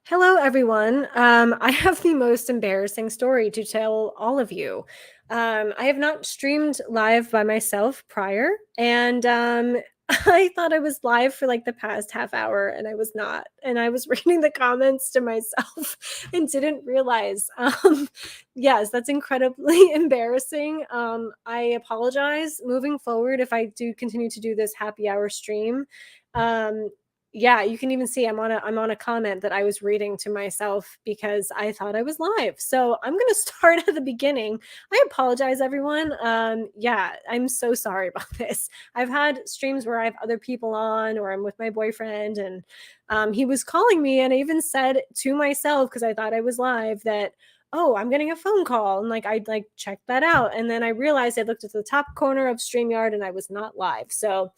Hello, everyone. I have the most embarrassing story to tell all of you. I have not streamed live by myself prior, and I thought I was live for like the past half hour, and I was not. And I was reading the comments to myself and didn't realize. Yes, that's incredibly embarrassing. I apologize moving forward if I do continue to do this happy hour stream. Um, yeah, you can even see I'm on a comment that I was reading to myself because I thought I was live. So I'm gonna start at the beginning. I apologize, everyone. Yeah, I'm so sorry about this. I've had streams where I have other people on, or I'm with my boyfriend, and he was calling me, and I even said to myself because I thought I was live that, oh, I'm getting a phone call, and like I'd like check that out, and then I realized I looked at the top corner of StreamYard and I was not live. So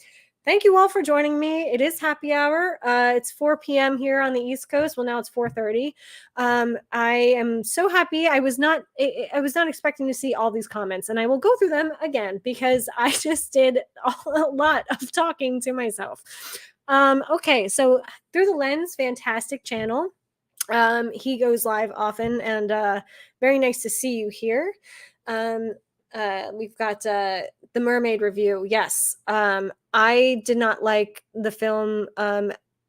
thank you all for joining me. It is happy hour. It's 4 p.m. here on the East Coast. Well, now it's 4:30. I am so happy. I was not expecting to see all these comments, and I will go through them again because I just did a lot of talking to myself. Okay, so Through the Lens, fantastic channel. He goes live often, and very nice to see you here. We've got the Mermaid review. Yes, I did not like the film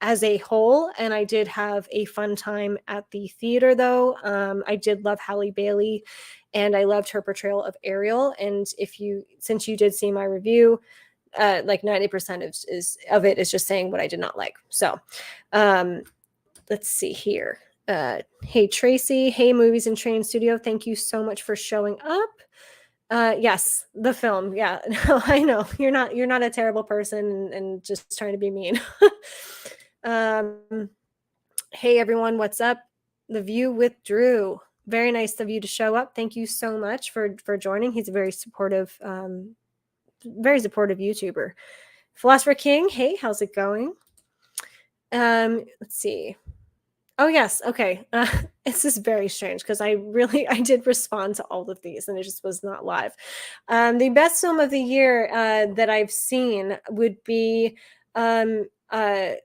as a whole, and I did have a fun time at the theater, though. I did love Halle Bailey, and I loved her portrayal of Ariel. And since you did see my review, like 90% of it is just saying what I did not like. So, um, let's see here. Hey Tracy, hey Movies and Train Studio, thank you so much for showing up. Yes, the film. Yeah, no, I know you're not a terrible person and just trying to be mean. um, hey everyone, what's up? The View with Drew. Very nice of you to show up. Thank you so much for joining. He's a very supportive YouTuber. Philosopher King, hey, how's it going? Let's see. Oh yes, okay. This is very strange because I did respond to all of these and it just was not live. The best film of the year that I've seen would be, um, and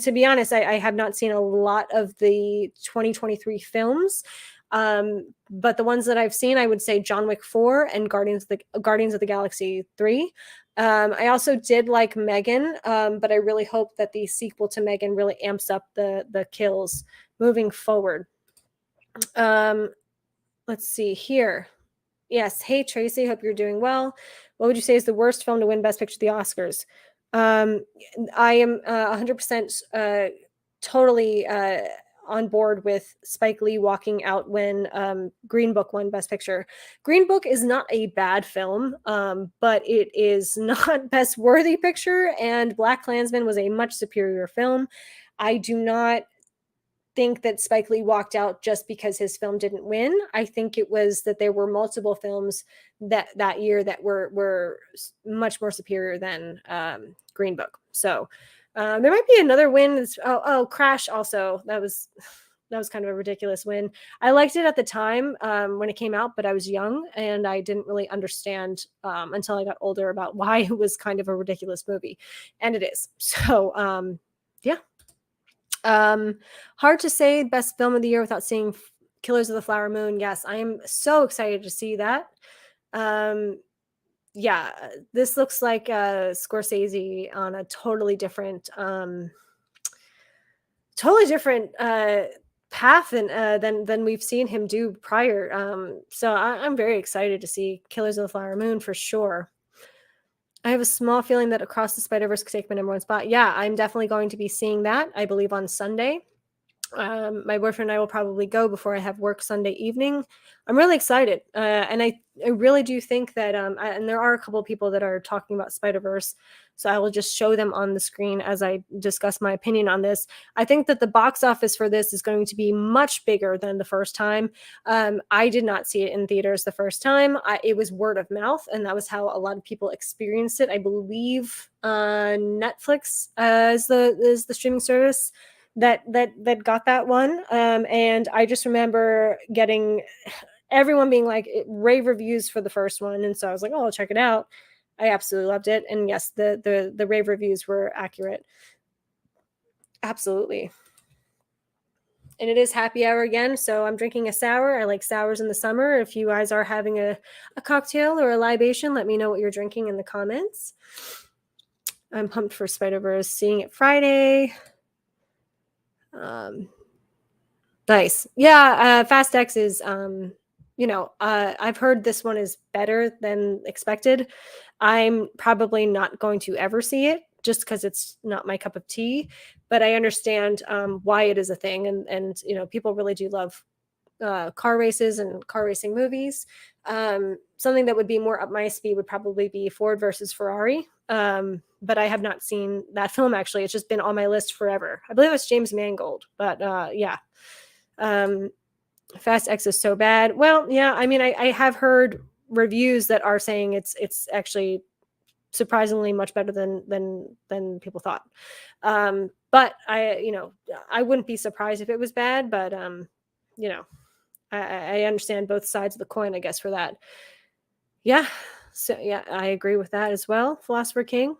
to be honest, I have not seen a lot of the 2023 films. But the ones that I've seen, I would say John Wick 4 and Guardians of the Galaxy 3. I also did like Megan, but I really hope that the sequel to Megan really amps up the kills moving forward. Let's see here. Yes. Hey, Tracy. Hope you're doing well. What would you say is the worst film to win Best Picture at the Oscars? I am 100% totally on board with Spike Lee walking out when Green Book won Best Picture. Green Book is not a bad film, but it is not Best Worthy Picture, and Black Klansman was a much superior film. I do not think that Spike Lee walked out just because his film didn't win. I think it was that there were multiple films that year that were much more superior than Green Book. So there might be another win. Crash also. That was kind of a ridiculous win. I liked it at the time when it came out, but I was young and I didn't really understand until I got older about why it was kind of a ridiculous movie, and it is. So yeah. Hard to say best film of the year without seeing Killers of the Flower Moon. Yes, I am so excited to see that. Yeah, this looks like Scorsese on a totally different path than we've seen him do prior. So I'm very excited to see Killers of the Flower Moon for sure. I have a small feeling that Across the Spider-Verse could take my number one spot. Yeah, I'm definitely going to be seeing that, I believe, on Sunday. My boyfriend and I will probably go before I have work Sunday evening. I'm really excited. And I really do think that, and there are a couple of people that are talking about Spider-Verse, so I will just show them on the screen as I discuss my opinion on this. I think that the box office for this is going to be much bigger than the first time. I did not see it in theaters the first time. It was word of mouth, and that was how a lot of people experienced it. I believe Netflix is the streaming service that got that one. And I just remember getting everyone being like rave reviews for the first one, and so I was like, oh, I'll check it out. I absolutely loved it, and yes, the rave reviews were accurate. Absolutely. And it is happy hour again, so I'm drinking a sour. I like sours in the summer. If you guys are having a cocktail or a libation, let me know what you're drinking in the comments. I'm pumped for Spider-Verse, seeing it Friday. Nice. Yeah, Fast X is, I've heard this one is better than expected. I'm probably not going to ever see it just because it's not my cup of tea, but I understand why it is a thing, and people really do love car races and car racing movies. Something that would be more up my speed would probably be Ford versus Ferrari. But I have not seen that film actually. It's just been on my list forever. I believe it's James Mangold, but yeah. Um, Fast X is so bad. Well, yeah, I mean, I have heard reviews that are saying it's actually surprisingly much better than people thought. But I wouldn't be surprised if it was bad, but you know, I understand both sides of the coin, I guess, for that. Yeah. So yeah, I agree with that as well. Philosopher King.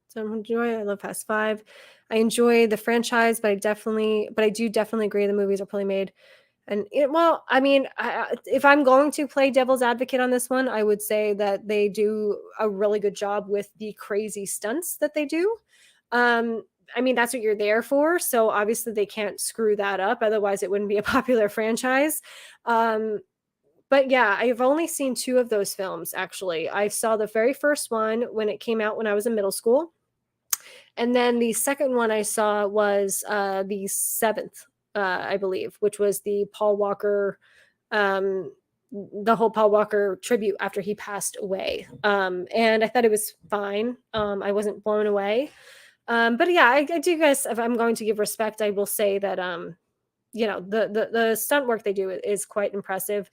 So I enjoy. I love Fast Five. I enjoy the franchise, but I do definitely agree the movies are poorly made. And well, I mean, if I'm going to play devil's advocate on this one, I would say that they do a really good job with the crazy stunts that they do. Um, I mean, that's what you're there for. So obviously they can't screw that up. Otherwise, it wouldn't be a popular franchise. Um, but yeah, I've only seen two of those films, actually. I saw the very first one when it came out when I was in middle school. And then the second one I saw was the seventh, I believe, which was the Paul Walker, um, the whole Paul Walker tribute after he passed away. And I thought it was fine. I wasn't blown away. But yeah, I do guess if I'm going to give respect, I will say that the stunt work they do is quite impressive.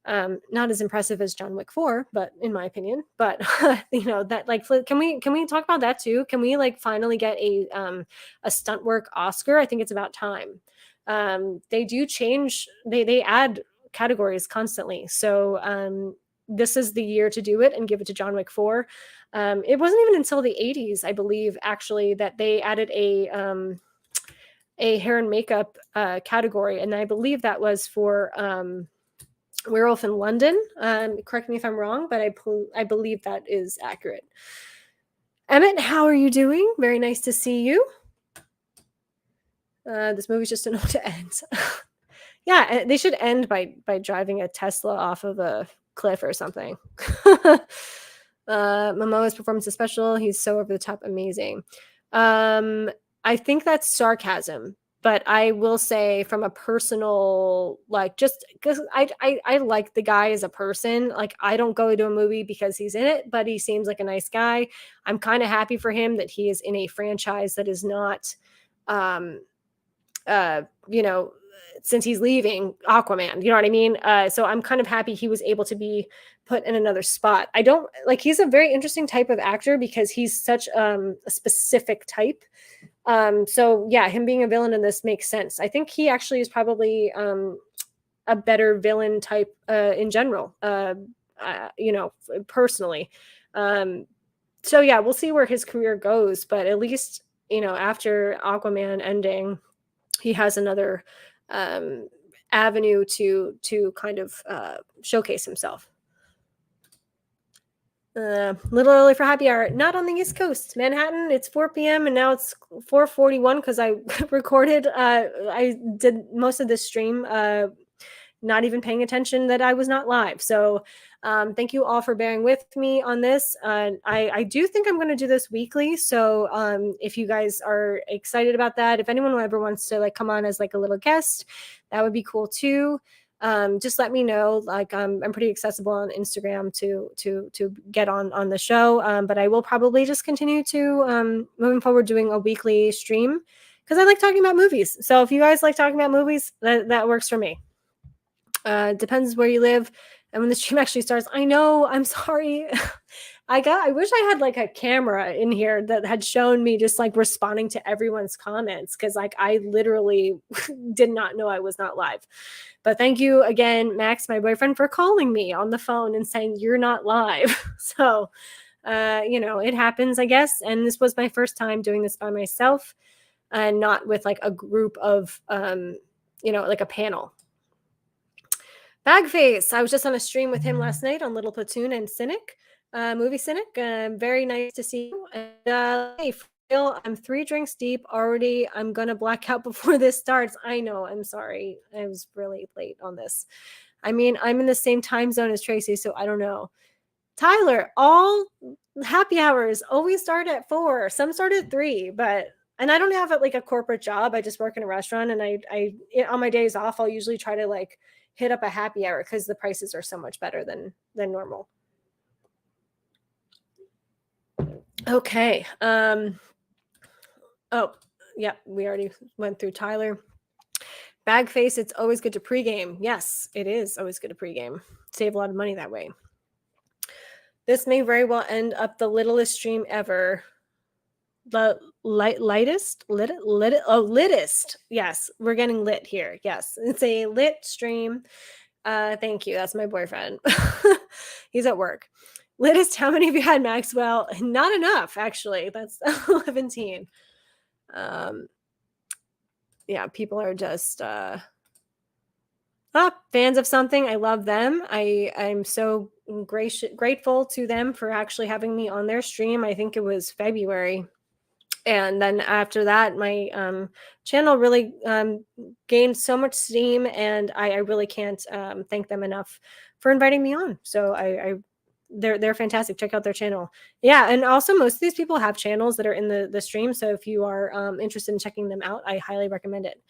Not as impressive as John Wick 4, but in my opinion. But that, like, can we talk about that too? Can we like finally get a stunt work Oscar? I think it's about time. They do change. They add categories constantly. So this is the year to do it and give it to John Wick 4. It wasn't even until the 80s, I believe, actually, that they added a hair and makeup category, and I believe that was for Werewolf in London. Correct me if I'm wrong, but I believe that is accurate. Emmett, how are you doing? Very nice to see you. This movie's just enough to end. Yeah, they should end by driving a Tesla off of a cliff or something. Momoa's performance is special. He's so over the top amazing. I think that's sarcasm, but I will say from a personal, like, just because I like the guy as a person. Like, I don't go to a movie because he's in it, but he seems like a nice guy. I'm kind of happy for him that he is in a franchise that is not, um, you know, since he's leaving Aquaman, you know what I mean? So I'm kind of happy he was able to be put in another spot. I don't like, he's a very interesting type of actor because he's such a specific type. So yeah, him being a villain in this makes sense. I think he actually is probably a better villain type in general, personally. So yeah, we'll see where his career goes, but at least, after Aquaman ending, he has another avenue to kind of showcase himself. Little early for happy hour. Not on the East Coast, Manhattan. It's 4 p.m. and now it's 4:41 because I recorded. I did most of this stream, not even paying attention that I was not live. So thank you all for bearing with me on this. I do think I'm going to do this weekly. So if you guys are excited about that, if anyone ever wants to like come on as like a little guest, that would be cool too. Just let me know. Like I'm pretty accessible on Instagram to get on the show. But I will probably just continue to moving forward doing a weekly stream because I like talking about movies. So if you guys like talking about movies, that works for me. Depends where you live and when the stream actually starts. I know, I'm sorry. I wish I had like a camera in here that had shown me just like responding to everyone's comments, because like I literally did not know I was not live. But thank you again, Max, my boyfriend, for calling me on the phone and saying you're not live. So it happens, I guess. And this was my first time doing this by myself. and not with like a group of, like a panel. Bagface, I was just on a stream with him last night on Little Platoon and Cynic, movie Cynic. Very nice to see you. And hey, Phil, I'm 3 drinks deep already. I'm gonna black out before this starts. I know. I'm sorry. I was really late on this. I mean, I'm in the same time zone as Tracy, so I don't know. Tyler, all happy hours always start at 4. Some start at 3, and I don't have like a corporate job. I just work in a restaurant, and I on my days off, I'll usually try to like hit up a happy hour because the prices are so much better than normal. Okay. Oh, yeah, we already went through Tyler. Bagface, it's always good to pregame. Yes, it is always good to pregame. Save a lot of money that way. This may very well end up the littlest stream ever. The lightest, litest. Yes, we're getting lit here. Yes, it's a lit stream. Thank you. That's my boyfriend. He's at work. Litest, how many of you had Maxwell? Not enough, actually. That's 17. Yeah, people are just fans of something. I love them. I'm so grateful to them for actually having me on their stream. I think it was February. And then after that, my channel really gained so much steam, and I really can't thank them enough for inviting me on. So they're fantastic. Check out their channel. Yeah, and also most of these people have channels that are in the stream. So if you are interested in checking them out, I highly recommend it.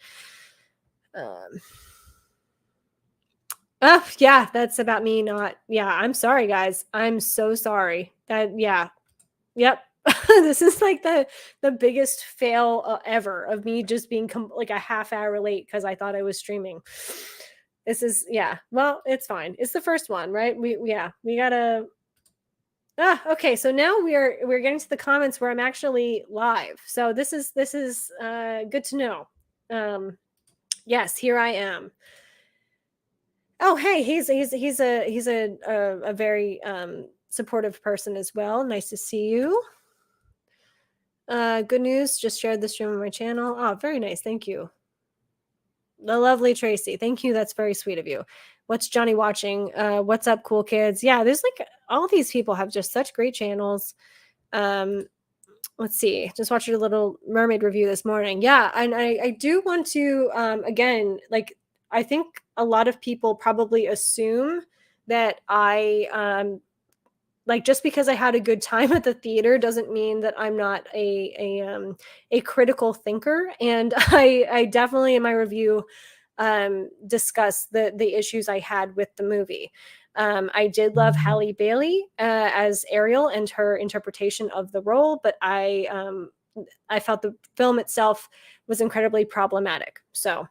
Oh yeah, that's about me. Not yeah. I'm sorry, guys. I'm so sorry. Yeah. Yep. This is like the biggest fail ever of me just being like a half hour late because I thought I was streaming. This is yeah. Well, it's fine. It's the first one, right? We gotta. Okay. So now we're getting to the comments where I'm actually live. So this is good to know. Yes, here I am. Oh, hey, he's a very supportive person as well. Nice to see you. Good news, just shared the stream on my channel. Oh, very nice. Thank you. The lovely Tracy. Thank you. That's very sweet of you. What's Johnny watching? What's up, cool kids? Yeah, there's like all these people have just such great channels. Let's see. Just watched your Little Mermaid review this morning. Yeah, and I do want to again, like I think a lot of people probably assume that I like just because I had a good time at the theater doesn't mean that I'm not a critical thinker. And I definitely in my review discuss the issues I had with the movie. I did love Halle Bailey as Ariel and her interpretation of the role, but I felt the film itself was incredibly problematic. So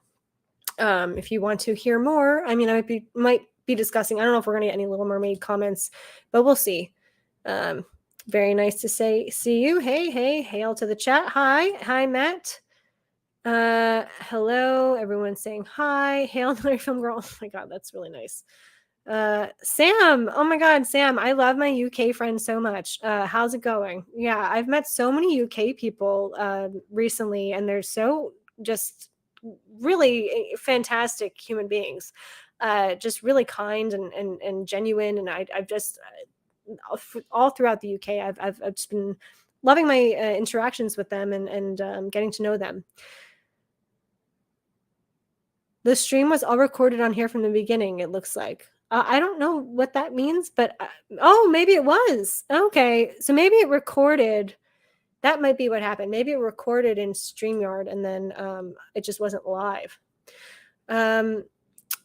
if you want to hear more, I mean, I might be discussing. I don't know if we're gonna get any Little Mermaid comments, but we'll see. Very nice to see you. Hey, hail to the chat. Hi, Matt. Hello, everyone saying hi. Hail another film girl. Oh my god, that's really nice. Sam. Oh my god, Sam. I love my UK friends so much. How's it going? Yeah, I've met so many UK people recently, and they're so just really fantastic human beings. Just really kind and genuine, and I've just all throughout the UK, I've just been loving my interactions with them and getting to know them. The stream was all recorded on here from the beginning. It looks like. I don't know what that means, but oh, maybe it was. Okay, so maybe it recorded. That might be what happened. Maybe it recorded in StreamYard and then it just wasn't live.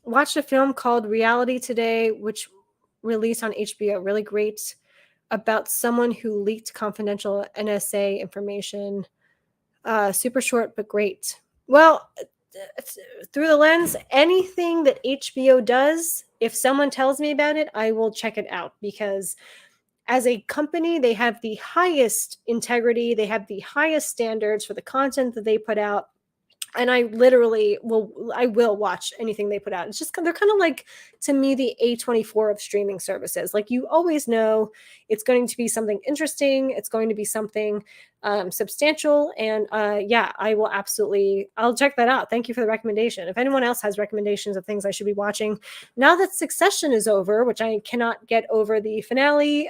Watched a film called Reality today, which released on HBO. Really great, about someone who leaked confidential NSA information. Super short, but great. Well, through the lens, anything that HBO does, if someone tells me about it, I will check it out because as a company, they have the highest integrity. They have the highest standards for the content that they put out. and I will watch anything they put out. It's just they're kind of like, to me, the A24 of streaming services. Like, you always know it's going to be something interesting, it's going to be something substantial, and yeah, I'll check that out. Thank you for the recommendation. If anyone else has recommendations of things I should be watching now that Succession is over, which I cannot get over the finale.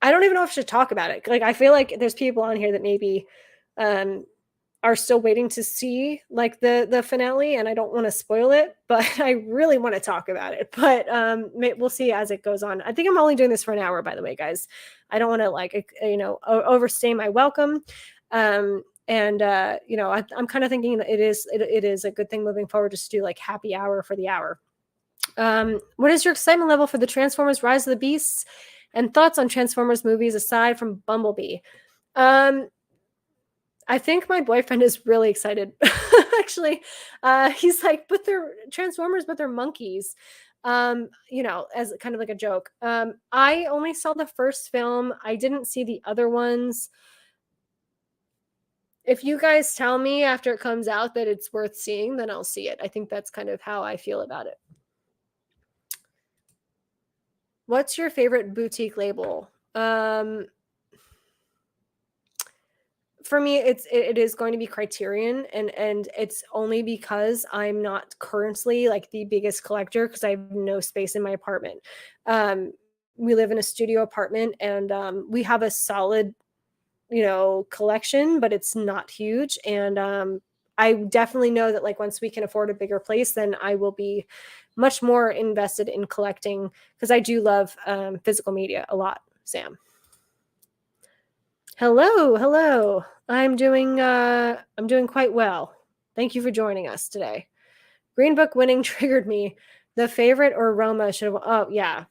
I don't even know if I should talk about it. Like, I feel like there's people on here that maybe um are still waiting to see like the finale, and I don't want to spoil it, but I really want to talk about it. But we'll see as it goes on. I think I'm only doing this for an hour, by the way, guys. I don't want to like overstay my welcome. And I'm kind of thinking that it is a good thing moving forward just to do like happy hour for the hour. What is your excitement level for the Transformers Rise of the Beasts, and thoughts on Transformers movies aside from Bumblebee? Um, I think my boyfriend is really excited. Actually, he's like, "But they're Transformers, but they're monkeys." As kind of like a joke. I only saw the first film. I didn't see the other ones. If you guys tell me after it comes out that it's worth seeing, then I'll see it. I think that's kind of how I feel about it. What's your favorite boutique label? For me, it is going to be Criterion, and it's only because I'm not currently like the biggest collector, because I have no space in my apartment. Um, we live in a studio apartment, and we have a solid, collection, but it's not huge. And I definitely know that like once we can afford a bigger place, then I will be much more invested in collecting, because I do love physical media a lot. Sam. Hello, hello. I'm doing quite well. Thank you for joining us today. Green Book winning triggered me. The favorite or Roma should have, oh yeah.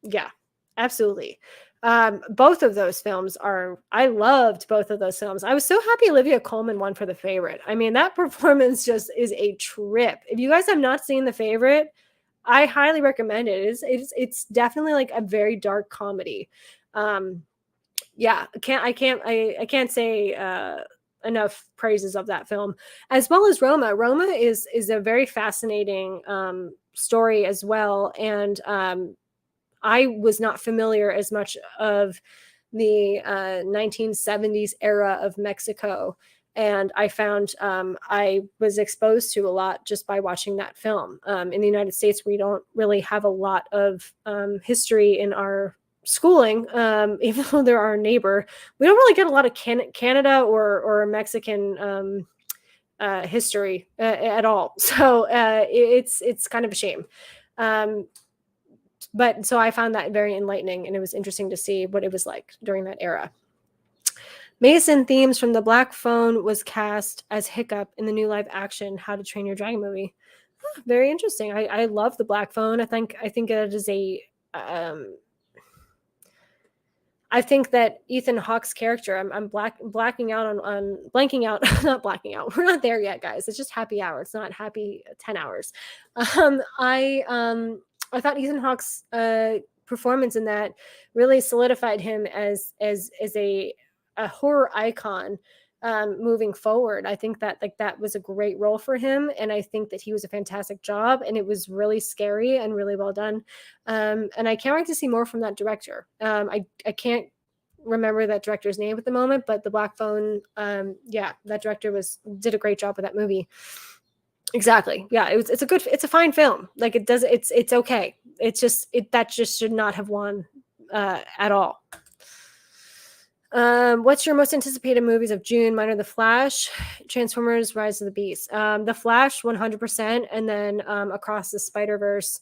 Yeah. Absolutely. Both of those films I loved both of those films. I was so happy Olivia Colman won for The Favorite. I mean, that performance just is a trip. If you guys have not seen The Favorite, I highly recommend it. It's definitely like a very dark comedy. Um, yeah, I can't say enough praises of that film, as well as Roma. Roma is a very fascinating story as well. And I was not familiar as much of the 1970s era of Mexico, and I found I was exposed to a lot just by watching that film. In the United States, we don't really have a lot of history in our schooling, even though they're our neighbor. We don't really get a lot of Canada or Mexican history at all. So it's kind of a shame. Um, but so I found that very enlightening, and it was interesting to see what it was like during that era. Mason Themes from the Black Phone was cast as Hiccup in the new live action How to Train Your Dragon movie. Very interesting. I love the Black Phone. I think it is a I think that Ethan Hawke's character, I'm blacking out on blanking out, not blacking out. We're not there yet, guys. It's just happy hour. It's not happy 10 hours. I thought Ethan Hawke's performance in that really solidified him as a horror icon moving forward. I think that like that was a great role for him, and I think that he was a fantastic job, and it was really scary and really well done. And I can't wait to see more from that director. I can't remember that director's name at the moment, but the Black Phone, yeah, that director did a great job with that movie. Exactly. Yeah, it's a fine film. Like it's okay. That just should not have won at all. What's your most anticipated movies of June? Mine are The Flash, Transformers, Rise of the Beast. The Flash, 100%, and then Across the Spider-Verse.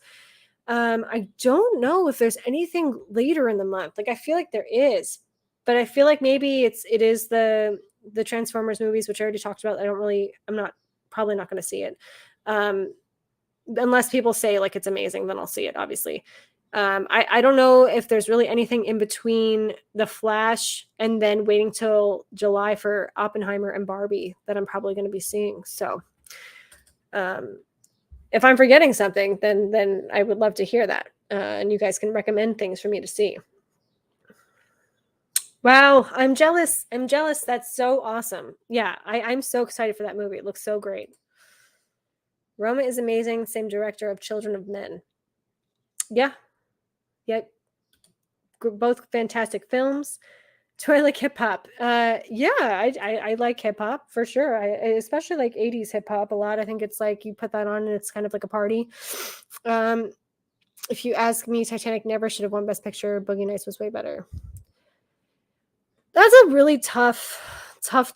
I don't know if there's anything later in the month. Like I feel like there is, but I feel like maybe it is the Transformers movies, which I already talked about. I'm not probably not going to see it. Unless people say like it's amazing, then I'll see it, obviously. I don't know if there's really anything in between The Flash and then waiting till July for Oppenheimer and Barbie that I'm probably going to be seeing. So if I'm forgetting something, then I would love to hear that. And you guys can recommend things for me to see. Wow, I'm jealous. I'm jealous. That's so awesome. Yeah, I'm so excited for that movie. It looks so great. Roma is amazing. Same director of Children of Men. Yeah, yeah, both fantastic films. Do I like hip hop? Yeah, I like hip hop for sure. I especially like '80s hip hop a lot. I think it's like you put that on and it's kind of like a party. Um, if you ask me, Titanic never should have won Best Picture. Boogie Nights was way better. That's a really tough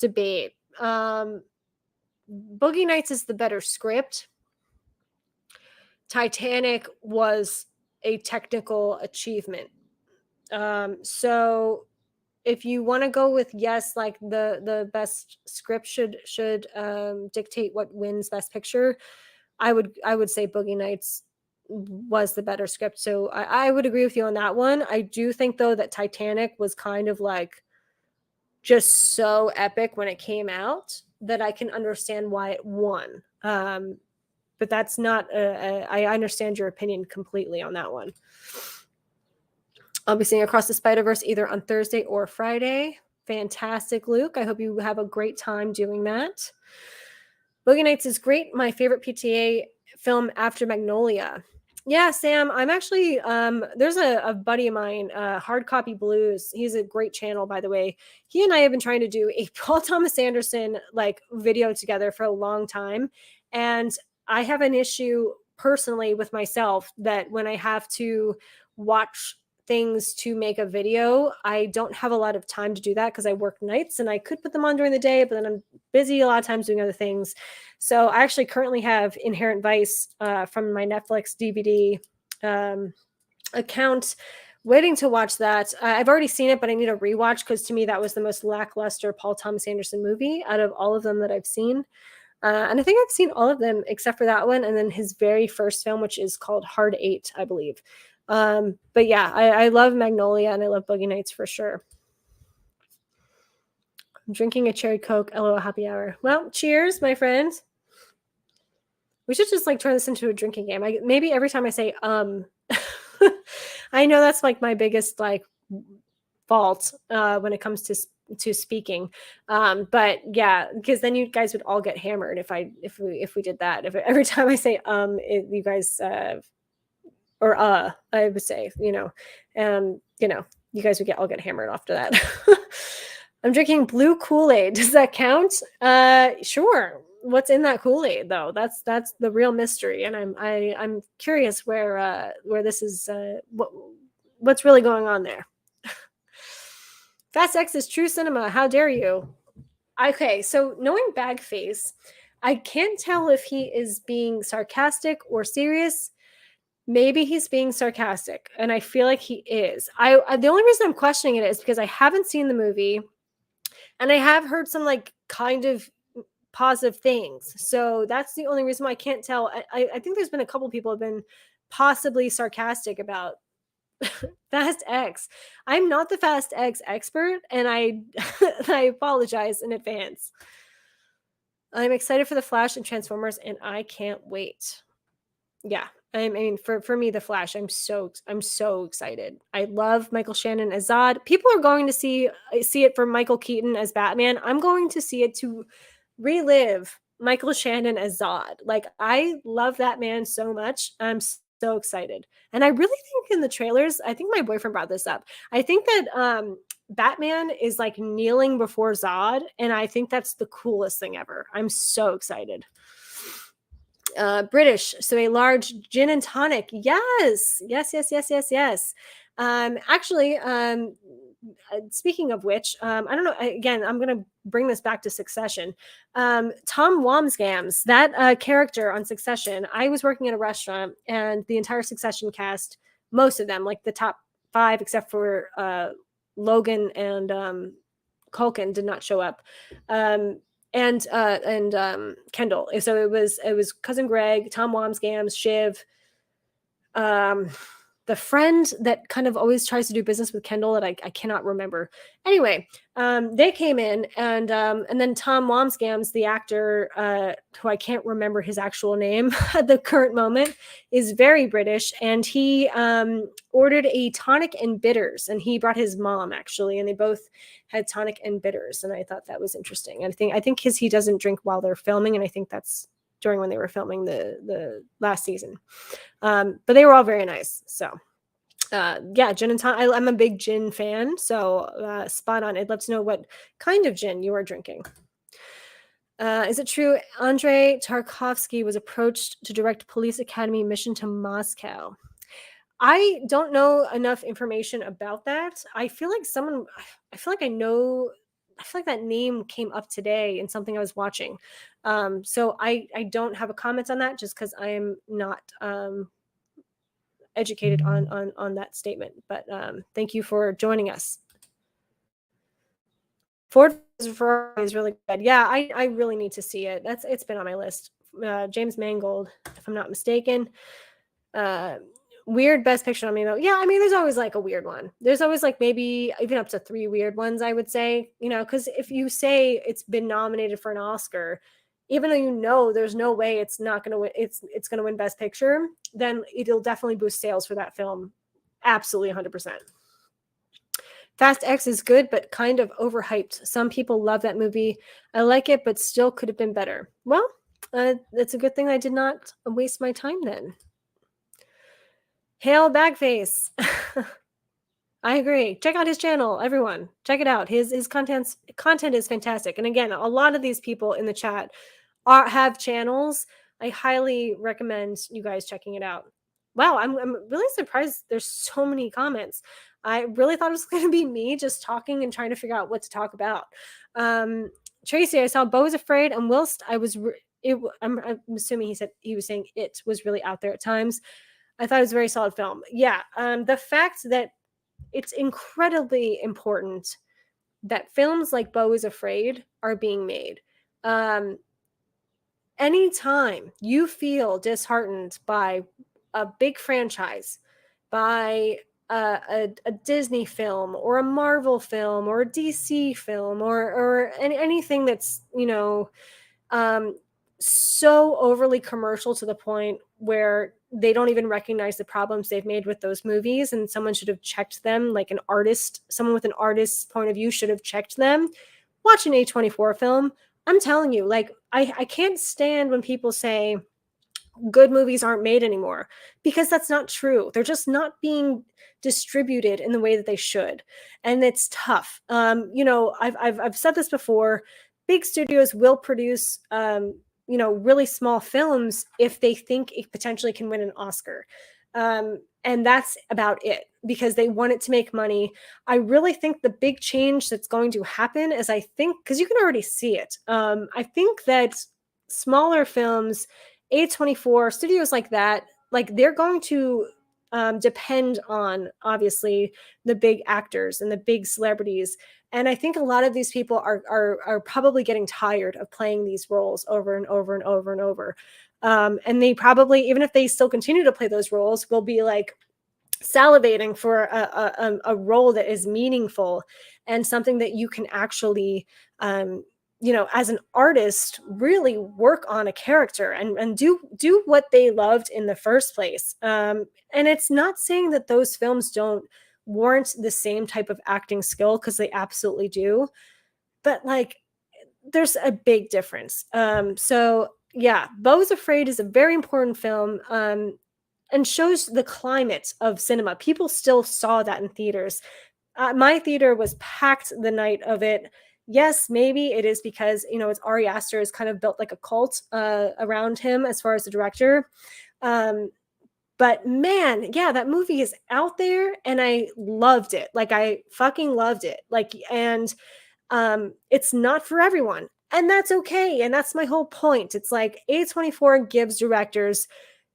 debate. Boogie Nights is the better script. Titanic was a technical achievement. So if you want to go with yes, like the best script should dictate what wins Best Picture, I would say Boogie Nights was the better script. So I would agree with you on that one. I do think though that Titanic was kind of like just so epic when it came out that I can understand why it won. But that's not. I understand your opinion completely on that one. I'll be seeing Across the Spider Verse either on Thursday or Friday. Fantastic, Luke. I hope you have a great time doing that. Boogie Nights is great. My favorite PTA film after Magnolia. Yeah, Sam, I'm actually there's a buddy of mine, Hard Copy Blues. He's a great channel, by the way. He and I have been trying to do a Paul Thomas Anderson like video together for a long time. And I have an issue personally with myself that when I have to watch things to make a video, I don't have a lot of time to do that because I work nights and I could put them on during the day, but then I'm busy a lot of times doing other things. So I actually currently have Inherent Vice from my Netflix DVD account, waiting to watch that. I've already seen it, but I need a rewatch because to me that was the most lackluster Paul Thomas Anderson movie out of all of them that I've seen. And I think I've seen all of them except for that one, and then his very first film, which is called Hard Eight, I believe. But yeah, I love Magnolia and I love Boogie Nights for sure. I'm drinking a cherry Coke, LOL happy hour. Well, cheers, my friends. We should just like turn this into a drinking game. Maybe every time I say I know that's like my biggest like fault when it comes to speaking. But yeah, because then you guys would all get hammered if we did that. If every time I say you guys or I would say, you guys would all get hammered after that. I'm drinking blue Kool-Aid. Does that count? Sure. What's in that Kool-Aid though? That's the real mystery, and I'm curious where this is what's really going on there. Fast X is true cinema. How dare you? Okay, so knowing Bagface, I can't tell if he is being sarcastic or serious. Maybe he's being sarcastic, and I feel like he is. The only reason I'm questioning it is because I haven't seen the movie, and I have heard some like kind of positive things. So that's the only reason why I can't tell. I think there's been a couple people have been possibly sarcastic about Fast X. I'm not the Fast X expert, and I I apologize in advance. I'm excited for the Flash and Transformers, and I can't wait. Yeah, I mean, for me, the Flash, I'm so excited. I love Michael Shannon as Zod. People are going to see it for Michael Keaton as Batman. I'm going to see it to relive Michael Shannon as Zod. Like I love that man so much. I'm so excited. And I really think in the trailers, I think my boyfriend brought this up. I think that Batman is like kneeling before Zod, and I think that's the coolest thing ever. I'm so excited. British, so a large gin and tonic. Yes, yes, yes, yes, yes, yes. Actually, speaking of which, I don't know. Again, I'm going to bring this back to Succession. Tom Wamsgams, that character on Succession. I was working at a restaurant, and the entire Succession cast, most of them, like the top 5, except for Logan and Culkin, did not show up. And Kendall. So it was cousin Greg, Tom Wamsgams, Shiv, the friend that kind of always tries to do business with Kendall that I cannot remember. Anyway, they came in, and then Tom Wamsgams, the actor, who I can't remember his actual name at the current moment, is very British, and he ordered a tonic and bitters, and he brought his mom actually, and they both had tonic and bitters, and I thought that was interesting. I think because he doesn't drink while they're filming, and I think that's during when they were filming the last season. But they were all very nice. So yeah, gin and tonic. I'm a big gin fan, so spot on. I'd love to know what kind of gin you are drinking. Is it true Andrei Tarkovsky was approached to direct Police Academy mission to Moscow? I don't know enough information about that. I feel like that name came up today in something I was watching. So I don't have a comment on that just because I am not educated on that statement. But thank you for joining us. Ford vs. Ferrari is really good. Yeah, I really need to see it. It's been on my list. James Mangold, if I'm not mistaken. Weird best picture on me though. Yeah, I mean, there's always like a weird one. There's always like maybe even up to 3 weird ones, I would say. Because if you say it's been nominated for an Oscar, even though there's no way it's not gonna win, it's gonna win Best Picture, then it'll definitely boost sales for that film. Absolutely 100%. Fast X is good, but kind of overhyped. Some people love that movie. I like it, but still could have been better. Well, it's a good thing I did not waste my time then. Hail Bagface. I agree. Check out his channel, everyone. Check it out. His content is fantastic. And again, a lot of these people in the chat have channels. I highly recommend you guys checking it out. Wow, I'm really surprised there's so many comments. I really thought it was going to be me just talking and trying to figure out what to talk about. Tracy, I saw Beau is Afraid, and whilst I was, I'm assuming he was saying it was really out there at times. I thought it was a very solid film. Yeah, the fact that it's incredibly important that films like Beau is Afraid are being made. Anytime you feel disheartened by a big franchise, by a Disney film or a Marvel film or a DC film or anything that's, so overly commercial to the point where they don't even recognize the problems they've made with those movies, and someone should have checked them, like someone with an artist's point of view should have checked them. Watch an A24 film. I'm telling you, like, I can't stand when people say good movies aren't made anymore, because that's not true. They're just not being distributed in the way that they should, and it's tough. I've said this before. Big studios will produce really small films if they think it potentially can win an Oscar. And that's about it, because they want it to make money. I really think the big change that's going to happen is, because you can already see it. I think that smaller films, A24, studios like that, like, they're going to depend on, obviously, the big actors and the big celebrities. And I think a lot of these people are probably getting tired of playing these roles over and over and over and over. And they probably, even if they still continue to play those roles, will be like salivating for a role that is meaningful and something that you can actually, as an artist, really work on a character and do what they loved in the first place. And it's not saying that those films don't warrant the same type of acting skill, because they absolutely do. But like, there's a big difference. So yeah, Beau is Afraid is a very important film. And shows the climate of cinema. People still saw that in theaters. My theater was packed the night of it. Yes, maybe it is because, it's Ari Aster has kind of built like a cult around him as far as the director. But man, yeah, that movie is out there, and I loved it. Like, I fucking loved it. Like, and it's not for everyone, and that's okay. And that's my whole point. It's like A24 gives directors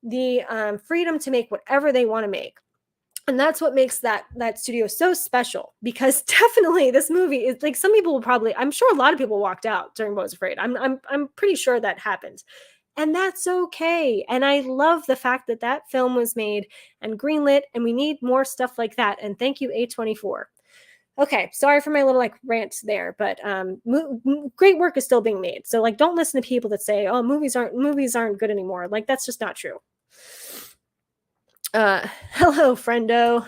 the freedom to make whatever they want to make. And that's what makes that studio so special, because definitely this movie is like, some people will probably, I'm sure a lot of people walked out during Beau is Afraid. I'm pretty sure that happened. and that's okay. And I love the fact that that film was made and greenlit, and we need more stuff like that. And thank you, A24. Okay, sorry for my little like rant there, but great work is still being made. So like, don't listen to people that say, "Oh, movies aren't good anymore." Like that's just not true. Hello, friendo.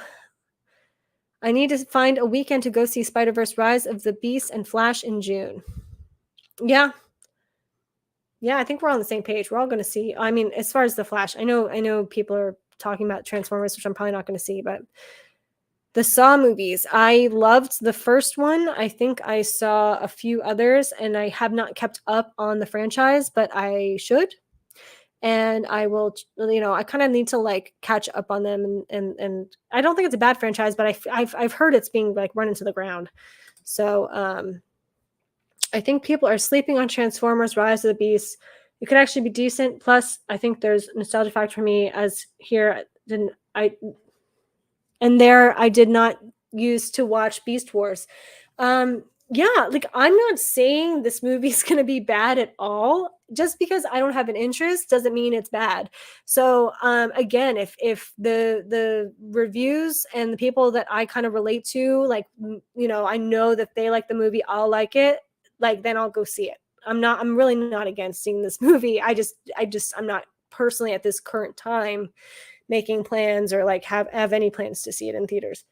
I need to find a weekend to go see Spider-Verse Rise of the Beast and Flash in June. Yeah. Yeah, I think we're on the same page. We're all going to see. I mean, as far as the Flash, I know people are talking about Transformers, which I'm probably not going to see, but the Saw movies, I loved the first one. I think I saw a few others, and I have not kept up on the franchise, but I should. And I will, I kind of need to like catch up on them, and I don't think it's a bad franchise, but I've heard it's being like run into the ground. So I think people are sleeping on Transformers: Rise of the Beast. It could actually be decent. Plus, I think there's nostalgia factor for me as here didn't I and there I did not use to watch Beast Wars. Yeah, like I'm not saying this movie's gonna be bad at all. Just because I don't have an interest doesn't mean it's bad. So again, if the reviews and the people that I kind of relate to, like I know that they like the movie, I'll like it, like then I'll go see it. I'm really not against seeing this movie. I'm not personally at this current time making plans or like have any plans to see it in theaters.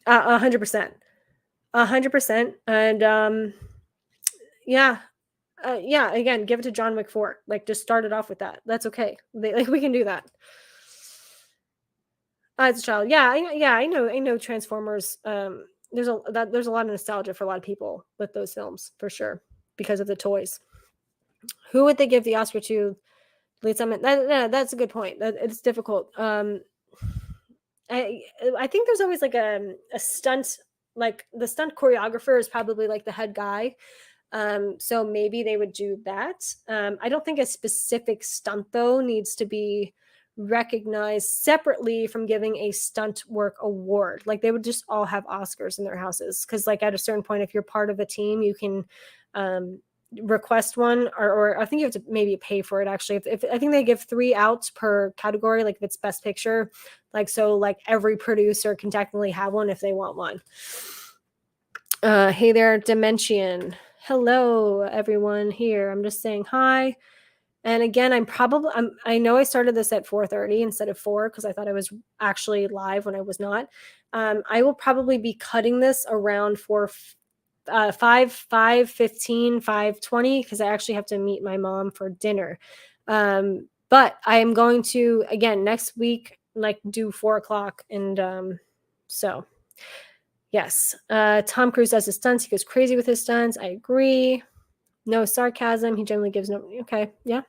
100%, 100%, and yeah, yeah. Again, give it to John Wick 4. Like, just start it off with that. That's okay. Like we can do that. As a child, yeah, I know Transformers. There's a lot of nostalgia for a lot of people with those films for sure because of the toys. Who would they give the Oscar to? Lead someone that's a good point. That it's difficult. I I think there's always like a stunt, like the stunt choreographer is probably like the head guy. So maybe they would do that. I don't think a specific stunt though needs to be recognized separately from giving a stunt work award. Like they would just all have Oscars in their houses because like at a certain point, if you're part of a team, you can request one, or I think you have to maybe pay for it actually. If I think they give 3 outs per category, like if it's best picture, like so like every producer can technically have one if they want one. Hey there, Dimension. Hello everyone here. I'm just saying hi. And again, I know I started this at 4:30 instead of 4 because I thought I was actually live when I was not. I will probably be cutting this around 5:15, 5:20 because I actually have to meet my mom for dinner. But I am going to again next week like do 4 o'clock, and so yes. Tom Cruise does his stunts. He goes crazy with his stunts. I agree. No sarcasm. He generally gives no. Okay, yeah.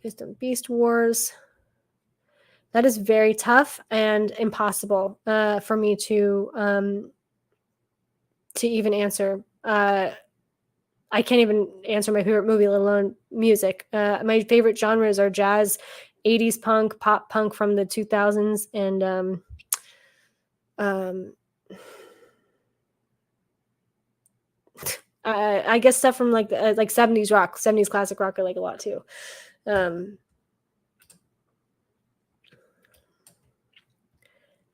He's done Beast Wars. That is very tough and impossible for me to even answer. I can't even answer my favorite movie, let alone music. My favorite genres are jazz, 80s punk, pop punk from the 2000s, and I guess stuff from like 70s rock, 70s classic rock I like a lot too.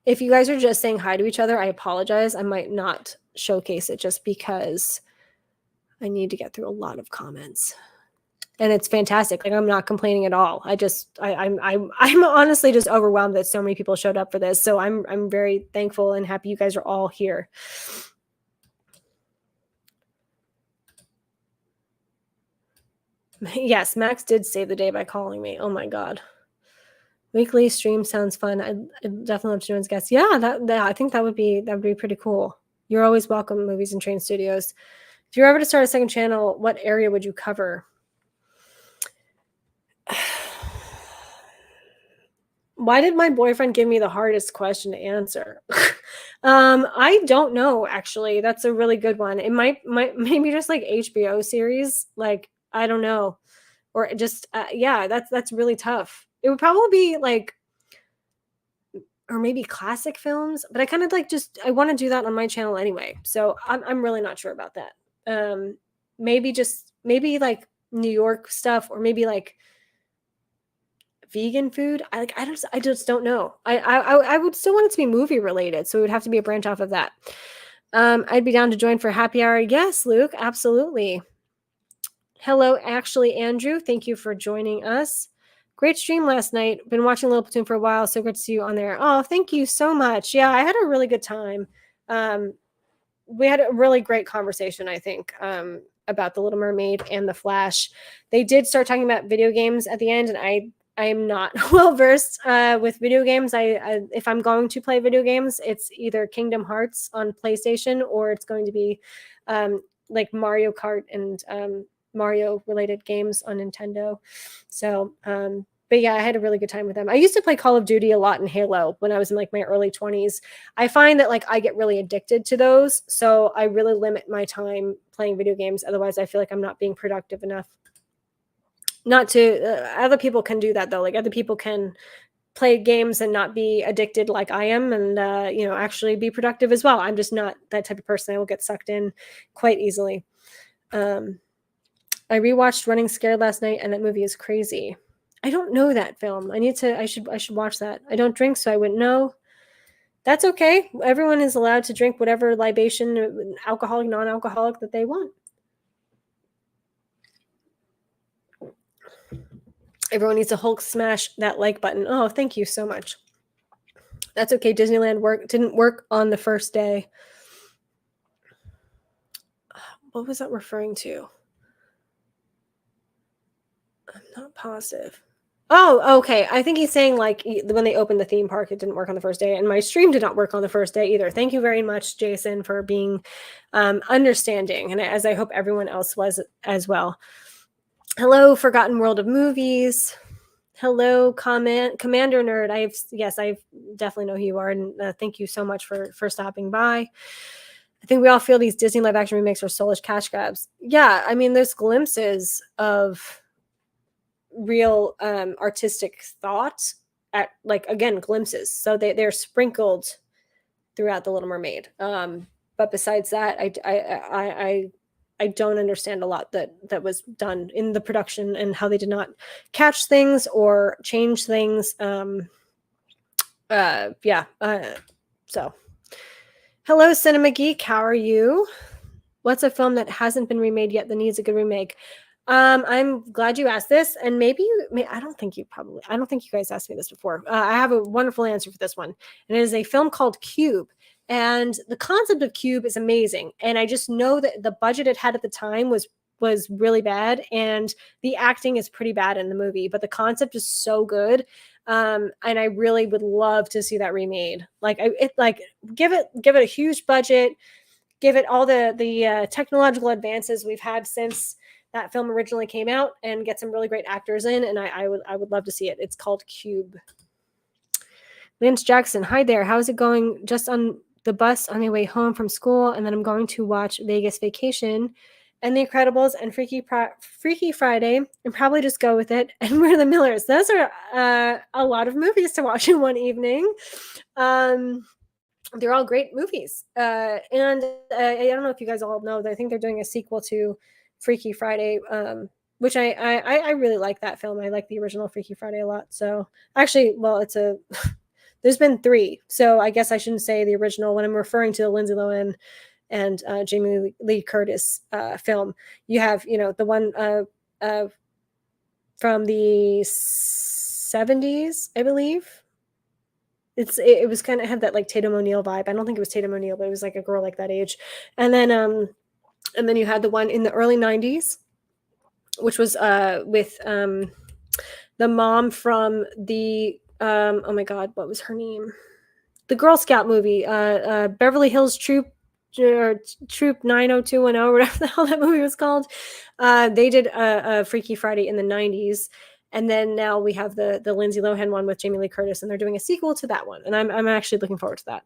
If you guys are just saying hi to each other, I apologize. I might not showcase it just because I need to get through a lot of comments. And it's fantastic. Like I'm not complaining at all. I'm honestly just overwhelmed that so many people showed up for this. So I'm very thankful and happy you guys are all here. Yes, Max did save the day by calling me. Oh my god. Weekly stream sounds fun. I'd definitely love to join as guests. Yeah, that I think that would be pretty cool. You're always welcome, Movies and Train Studios. If you're ever to start a second channel, what area would you cover? Why did my boyfriend give me the hardest question to answer? I don't know, actually. That's a really good one. It might maybe just like HBO series. Like, I don't know. Or just yeah, that's really tough. It would probably be like or maybe classic films, but I kind of like just I want to do that on my channel anyway. So I'm really not sure about that. Maybe like New York stuff, or maybe like vegan food. I just don't know. I would still want it to be movie related, so it would have to be a branch off of that. I'd be down to join for happy hour. Yes, Luke, absolutely. Hello, actually, Andrew. Thank you for joining us. Great stream last night. Been watching Little Platoon for a while. So good to see you on there. Oh, thank you so much. Yeah, I had a really good time. We had a really great conversation, I think, about The Little Mermaid and The Flash. They did start talking about video games at the end, and I am not well versed with video games. If I'm going to play video games, it's either Kingdom Hearts on PlayStation, or it's going to be like Mario Kart and Mario related games on Nintendo. So, but yeah, I had a really good time with them. I used to play Call of Duty a lot and Halo when I was in like my early 20s. I find that like I get really addicted to those, so I really limit my time playing video games. Otherwise, I feel like I'm not being productive enough. Not to other people can do that though. Like other people can play games and not be addicted like I am, and actually be productive as well. I'm just not that type of person. I will get sucked in quite easily. I rewatched Running Scared last night, and that movie is crazy. I don't know that film. I should watch that. I don't drink, so I wouldn't know. That's okay. Everyone is allowed to drink whatever libation, alcoholic, non-alcoholic, that they want. Everyone needs to Hulk smash that like button. Oh, thank you so much. That's okay. Disneyland didn't work on the first day. What was that referring to? I'm not positive. Oh, okay. I think he's saying like when they opened the theme park, it didn't work on the first day, and my stream did not work on the first day either. Thank you very much, Jason, for being understanding, and as I hope everyone else was as well. Hello, Forgotten World of Movies. Hello, Commander Nerd. I definitely know who you are, and thank you so much for stopping by. I think we all feel these Disney live action remakes are soulish cash grabs. Yeah, I mean, there's glimpses of real artistic thought at, like, again, glimpses. So they're sprinkled throughout The Little Mermaid. But besides that, I don't understand a lot that was done in the production, and how they did not catch things or change things. So hello, Cinema Geek. How are you? What's a film that hasn't been remade yet that needs a good remake? I'm glad you asked this, and I don't think you guys asked me this before. I have a wonderful answer for this one, and it is a film called Cube. And the concept of Cube is amazing, and I just know that the budget it had at the time was really bad, and the acting is pretty bad in the movie, but the concept is so good. And I really would love to see that remade. Give it a huge budget, give it all the technological advances we've had since that film originally came out, and get some really great actors in, and I would love to see it. It's called Cube. Lance Jackson, hi there. How's it going? Just on the bus on my way home from school, and then I'm going to watch Vegas Vacation and The Incredibles and Freaky Friday, and probably just go with it. And We're the Millers. Those are a lot of movies to watch in one evening. They're all great movies. And I don't know if you guys all know that I think they're doing a sequel to Freaky Friday, which I really like that film. I like the original Freaky Friday a lot. So actually, well, there's been 3, so I guess I shouldn't say the original when I'm referring to the Lindsay Lohan and Jamie Lee Curtis film. You have, the one from the 70s, I believe. It was kind of had that like Tatum O'Neal vibe. I don't think it was Tatum O'Neal, but it was like a girl like that age. And then you had the one in the early 90s, which was with the mom from the oh my god, what was her name? The Girl Scout movie, Beverly Hills Troop 90210, or whatever the hell that movie was called. They did a Freaky Friday in the 90s, and then now we have the Lindsay Lohan one with Jamie Lee Curtis, and they're doing a sequel to that one, and I'm actually looking forward to that.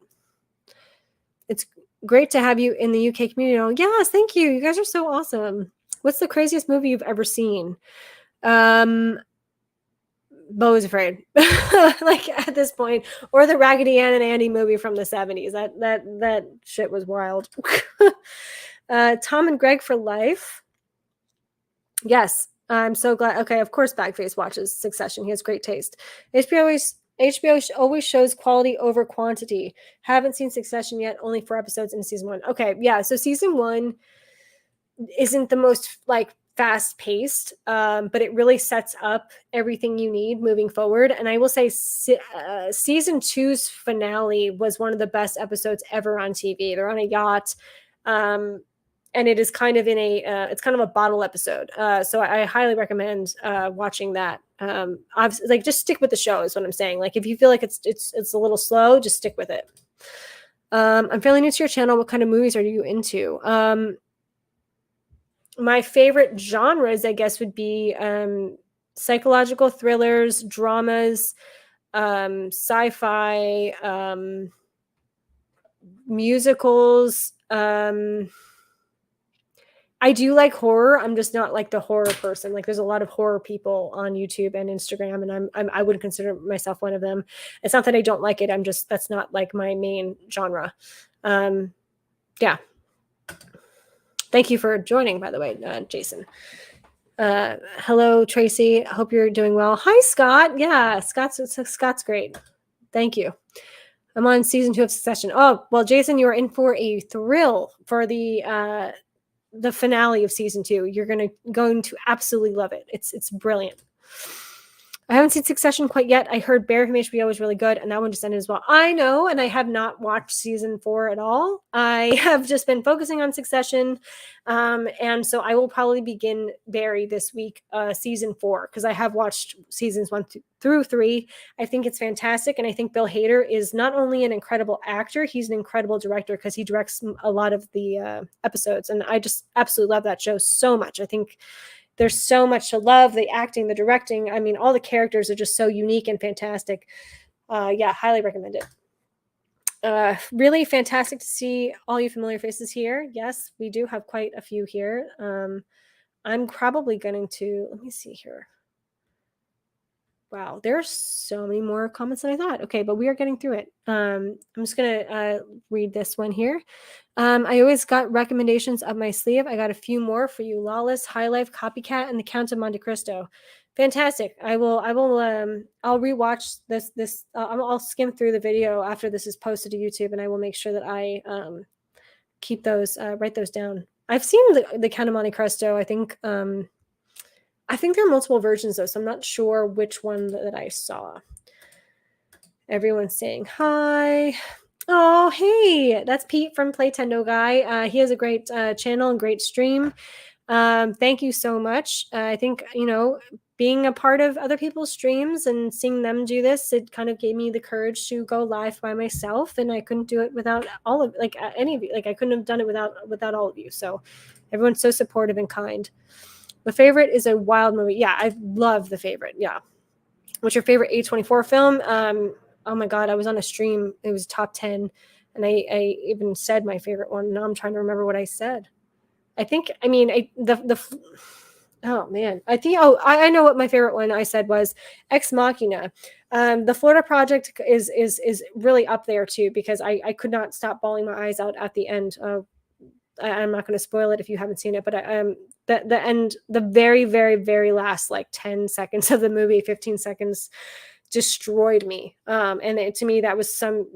It's great to have you in the UK community. Oh, yes, thank you. You guys are so awesome. What's the craziest movie you've ever seen? Beau is Afraid, like at this point, or the Raggedy Ann and Andy movie from the 70s. That shit was wild. Tom and Greg for life. Yes, I'm so glad. Okay, of course, Bagface watches Succession. He has great taste. HBO always shows quality over quantity. Haven't seen Succession yet. Only 4 episodes in season 1. Okay, yeah. So season 1 isn't the most like fast paced, but it really sets up everything you need moving forward. And I will say, season 2's finale was one of the best episodes ever on TV. They're on a yacht. And it is kind of in a it's kind of a bottle episode, so I highly recommend watching that. Like, just stick with the show is what I'm saying. Like, if you feel like it's a little slow, just stick with it. I'm fairly new to your channel. What kind of movies are you into? My favorite genres, I guess, would be psychological thrillers, dramas, sci-fi, musicals. I do like horror. I'm just not like the horror person. Like, there's a lot of horror people on YouTube and Instagram, and I wouldn't consider myself one of them. It's not that I don't like it. I'm just, that's not like my main genre. Yeah. Thank you for joining, by the way, Jason. Hello, Tracy. Hope you're doing well. Hi, Scott. Yeah, Scott's great. Thank you. I'm on season 2 of Succession. Oh, well, Jason, you are in for a thrill for the finale of season 2. You're going to absolutely love it. It's brilliant. I haven't seen Succession quite yet. I heard Bear from HBO was really good, and that one just ended as well. I know, and I have not watched season 4 at all. I have just been focusing on Succession, and so I will probably begin Barry this week, season 4, because I have watched seasons 1 through 3. I think it's fantastic, and I think Bill Hader is not only an incredible actor, he's an incredible director, because he directs a lot of the episodes, and I just absolutely love that show so much. I think there's so much to love. The acting, the directing. I mean, all the characters are just so unique and fantastic. Yeah, highly recommend it. Really fantastic to see all you familiar faces here. Yes, we do have quite a few here. I'm probably going to, let me see here. Wow, there's so many more comments than I thought. Okay, but we are getting through it. I'm just going to read this one here. I always got recommendations up my sleeve. I got a few more for you. Lawless, High Life, Copycat, and The Count of Monte Cristo. Fantastic. I'll rewatch this. I'll skim through the video after this is posted to YouTube, and I will make sure that I keep those, write those down. I've seen the Count of Monte Cristo. I think there are multiple versions though, so I'm not sure which one that I saw. Everyone's saying hi. Oh, hey, that's Pete from Playtendo Guy. He has a great channel and great stream. Thank you so much. I think, being a part of other people's streams and seeing them do this, it kind of gave me the courage to go live by myself, and I couldn't do it without all of any of you. Like, I couldn't have done it without all of you. So everyone's so supportive and kind. The Favorite is a wild movie. Yeah, I love The Favorite. Yeah. What's your favorite A24 film? Oh my God, I was on a stream. It was top 10. And I even said my favorite one. Now I'm trying to remember what I said. I know what my favorite one I said was Ex Machina. The Florida Project is really up there too, because I could not stop bawling my eyes out at the end. I'm not going to spoil it if you haven't seen it, but the end, the very, very, very last like 10 seconds of the movie, 15 seconds, destroyed me. To me, that was some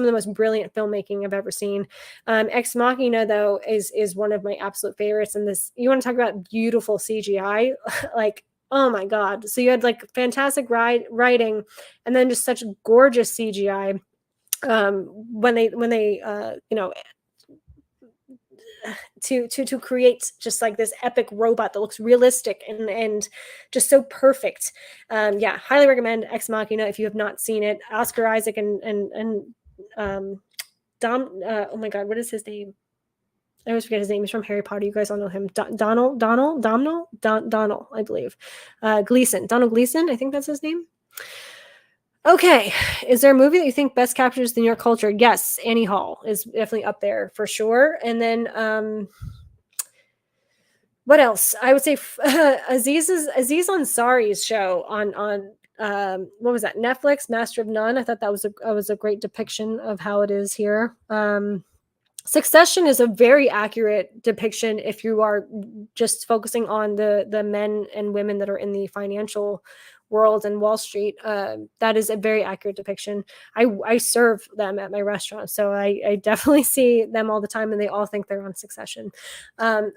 of the most brilliant filmmaking I've ever seen. Ex Machina, though, is one of my absolute favorites. And this, you want to talk about beautiful CGI, like, oh my God. So you had like fantastic writing, and then just such gorgeous CGI. When they to create just like this epic robot that looks realistic and just so perfect. Yeah, highly recommend Ex Machina if you have not seen it. Oscar Isaac and Dom. Oh my God, what is his name? I always forget his name. He's from Harry Potter. You guys all know him. Donald, I believe. Gleason, Donald Gleason. I think that's his name. Okay, is there a movie that you think best captures the New York culture? Yes, Annie Hall is definitely up there for sure. And then what else? I would say Aziz Ansari's show on what was that? Netflix, Master of None. I thought that was a great depiction of how it is here. Succession is a very accurate depiction if you are just focusing on the men and women that are in the financial world and Wall Street. That is a very accurate depiction. I serve them at my restaurant, so I definitely see them all the time, and they all think they're on Succession. Um,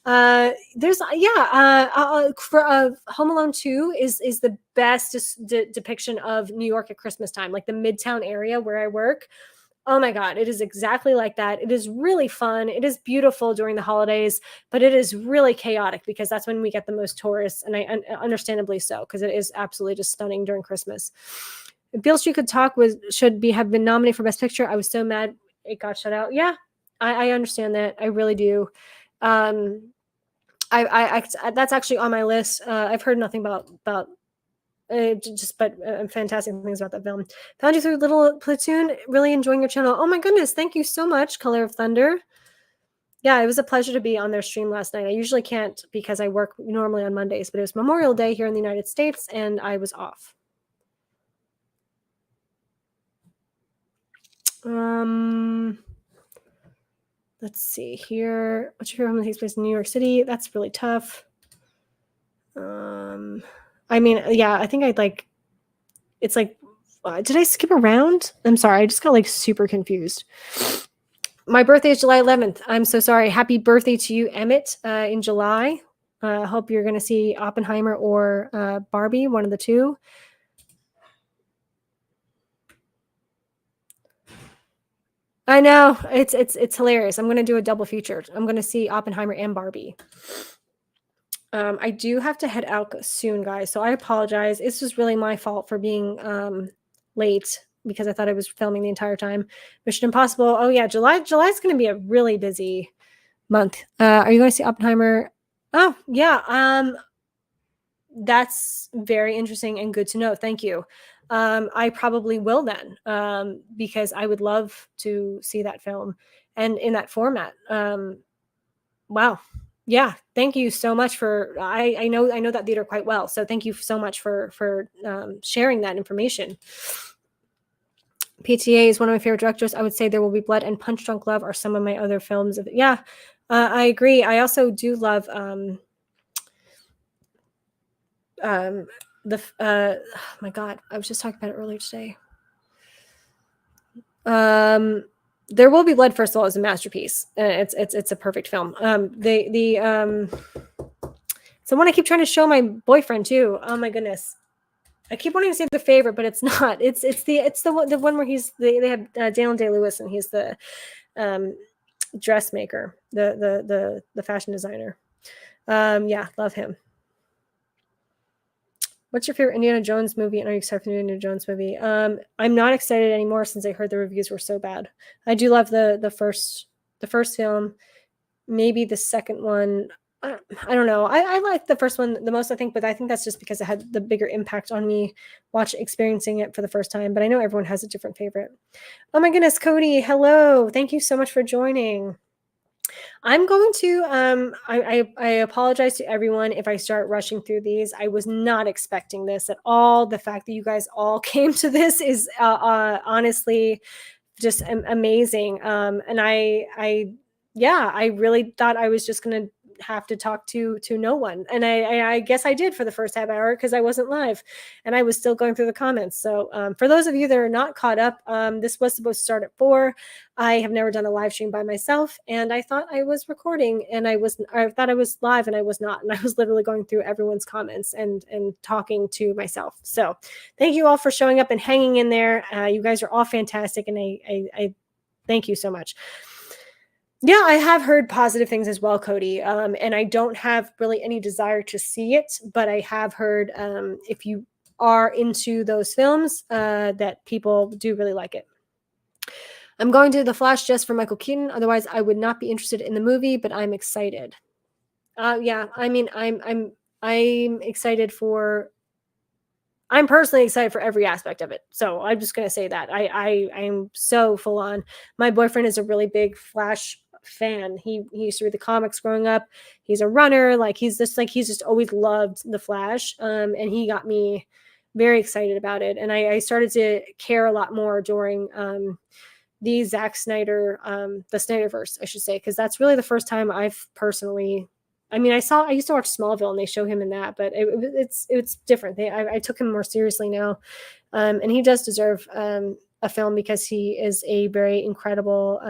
there's yeah, for Home Alone 2 is the best depiction of New York at Christmas time, like the Midtown area where I work. Oh my god, it is exactly like that. It is really fun. It is beautiful during the holidays, but it is really chaotic because that's when we get the most tourists, and understandably so, because it is absolutely just stunning during Christmas. If Beale Street Could Talk was should be have been nominated for Best Picture. I was so mad it got shut out. Yeah, I understand that. I really do. Um, that's actually on my list. I've heard nothing about just but fantastic things about that film. Found you through Little Platoon. Really enjoying your channel. Oh my goodness, thank you so much, Color of Thunder. Yeah, it was a pleasure to be on their stream last night. I usually can't because I work normally on Mondays, but it was Memorial Day here in the United States, and I was off. Let's see here. What's your favorite home that takes place in New York City? That's really tough. I mean, yeah, I think I'd like. It's like, did I skip around? I'm sorry, I just got like super confused. My birthday is July 11th. I'm so sorry. Happy birthday to you, Emmett, in July. Hope you're going to see Oppenheimer or Barbie, one of the two. I know, it's hilarious. I'm going to do a double feature. I'm going to see Oppenheimer and Barbie. I do have to head out soon, guys, so I apologize. This was really my fault for being late because I thought I was filming the entire time. Mission Impossible. Oh yeah, July's going to be a really busy month. Are you going to see Oppenheimer? Oh yeah. That's very interesting and good to know. Thank you. I probably will then, because I would love to see that film and in that format. Wow. Yeah. Thank you so much for. I know that theater quite well, so thank you so much for sharing that information. PTA is one of my favorite directors. I would say There Will Be Blood and Punch Drunk Love are some of my other films. Yeah, I agree. I also do love oh my god, I was just talking about it earlier today. There Will Be Blood, first of all, is a masterpiece. It's a perfect film. It's the one I keep trying to show my boyfriend too. Oh my goodness, I keep wanting to say The Favorite, but it's not. It's the one where they have Daniel Day-Lewis, and he's the dressmaker, the fashion designer. Yeah, love him. What's your favorite Indiana Jones movie, and are you excited for the Indiana Jones movie? I'm not excited anymore since I heard the reviews were so bad. I do love the first film, maybe the second one. I don't know. I like the first one the most, I think, but I think that's just because it had the bigger impact on me experiencing it for the first time. But I know everyone has a different favorite. Oh my goodness, Cody, hello. Thank you so much for joining. I'm going to I apologize to everyone if I start rushing through these. I was not expecting this at all. The fact that you guys all came to this is honestly just amazing. And yeah, I really thought I was just going to have to talk to no one, and I guess I did for the first half hour because I wasn't live and I was still going through the comments. So for those of you that are not caught up, this was supposed to start at 4. I have never done a live stream by myself, and I thought I was recording, and I thought I was live, and I was not, and I was literally going through everyone's comments and talking to myself. So thank you all for showing up and hanging in there. You guys are all fantastic, and I thank you so much. Yeah, I have heard positive things as well, Cody. And I don't have really any desire to see it, but I have heard if you are into those films, that people do really like it. I'm going to The Flash just for Michael Keaton. Otherwise, I would not be interested in the movie, but I'm excited. Yeah, I mean, I'm excited for. I'm personally excited for every aspect of it. So I'm just gonna say that I'm so full on. My boyfriend is a really big Flash fan. He used to read the comics growing up. He's a runner. He's just always loved the Flash. And he got me very excited about it. And I started to care a lot more during the Zack Snyder, the Snyderverse, I should say, because that's really the first time I've personally. I mean, I used to watch Smallville, and they show him in that, but it's different. I took him more seriously now, and he does deserve a film because he is a very incredible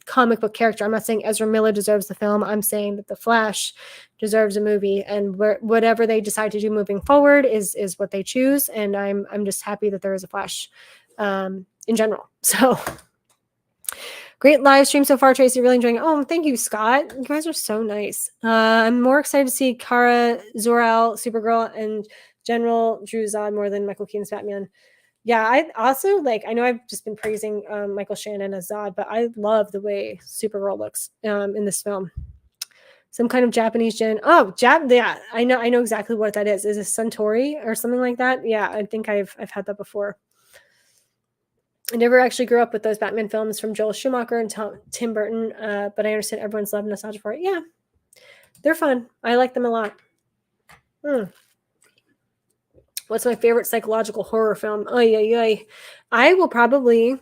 comic book character. I'm not saying Ezra Miller deserves the film. I'm saying that the Flash deserves a movie, and whatever they decide to do moving forward is what they choose. And I'm just happy that there is a Flash in general. So great live stream so far, Tracy. Really enjoying it. Oh, thank you, Scott. You guys are so nice. I'm more excited to see Kara Zor-El, Supergirl, and General Drew Zod more than Michael Keaton's Batman. Yeah, I also I know I've just been praising Michael Shannon as Zod, but I love the way Supergirl looks in this film. Some kind of Japanese gin. Oh, yeah, I know exactly what that is. Is it Suntory or something like that? Yeah, I think I've had that before. I never actually grew up with those Batman films from Joel Schumacher and Tim Burton, but I understand everyone's love and nostalgia for it. Yeah, they're fun. I like them a lot. What's my favorite psychological horror film? Oh, yeah. I will probably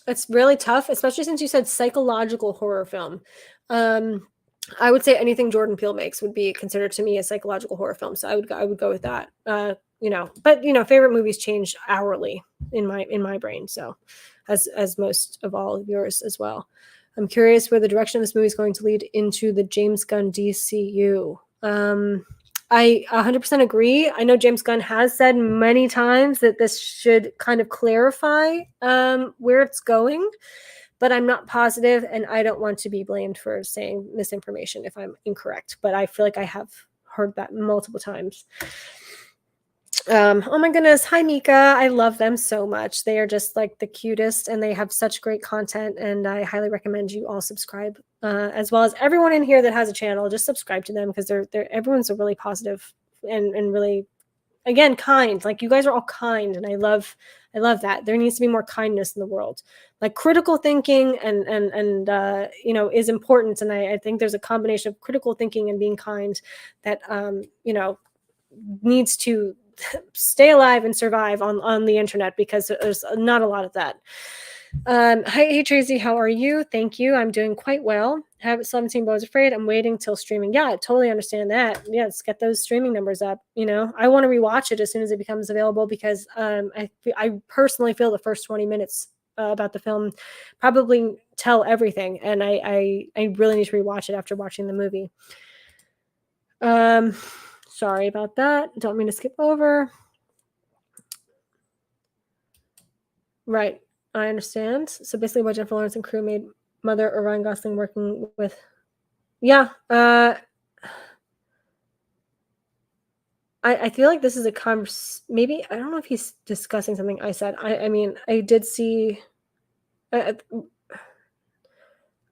it's really tough, especially since you said psychological horror film. I would say anything Jordan Peele makes would be considered to me a psychological horror film. So I would go with that. But favorite movies change hourly in my brain. So as most of all of yours as well. I'm curious where the direction of this movie is going to lead into the James Gunn DCU. I 100% agree. I know James Gunn has said many times that this should kind of clarify where it's going, but I'm not positive, and I don't want to be blamed for saying misinformation if I'm incorrect. But I feel like I have heard that multiple times. Oh my goodness. Hi, Mika. I love them so much. They are just like the cutest, and they have such great content, and I highly recommend you all subscribe, as well as everyone in here that has a channel. Just subscribe to them because everyone's a really positive and really, again, kind. Like, you guys are all kind, and I love that. There needs to be more kindness in the world. Like, critical thinking and is important, and I think there's a combination of critical thinking and being kind that needs to stay alive and survive on the internet, because there's not a lot of that. Hey Tracy, how are you? Thank you. I'm doing quite well. Haven't seen Bo's Afraid. I'm waiting till streaming. Yeah, I totally understand that. Yeah, let's get those streaming numbers up. I want to rewatch it as soon as it becomes available, because I personally feel the first 20 minutes about the film probably tell everything, and I really need to rewatch it after watching the movie. Sorry about that. Don't mean to skip over. Right. I understand. So basically what Jennifer Lawrence and crew made Mother or Ryan Gosling working with. Yeah. I feel like this is a maybe, I don't know if he's discussing something I said. I mean, I did see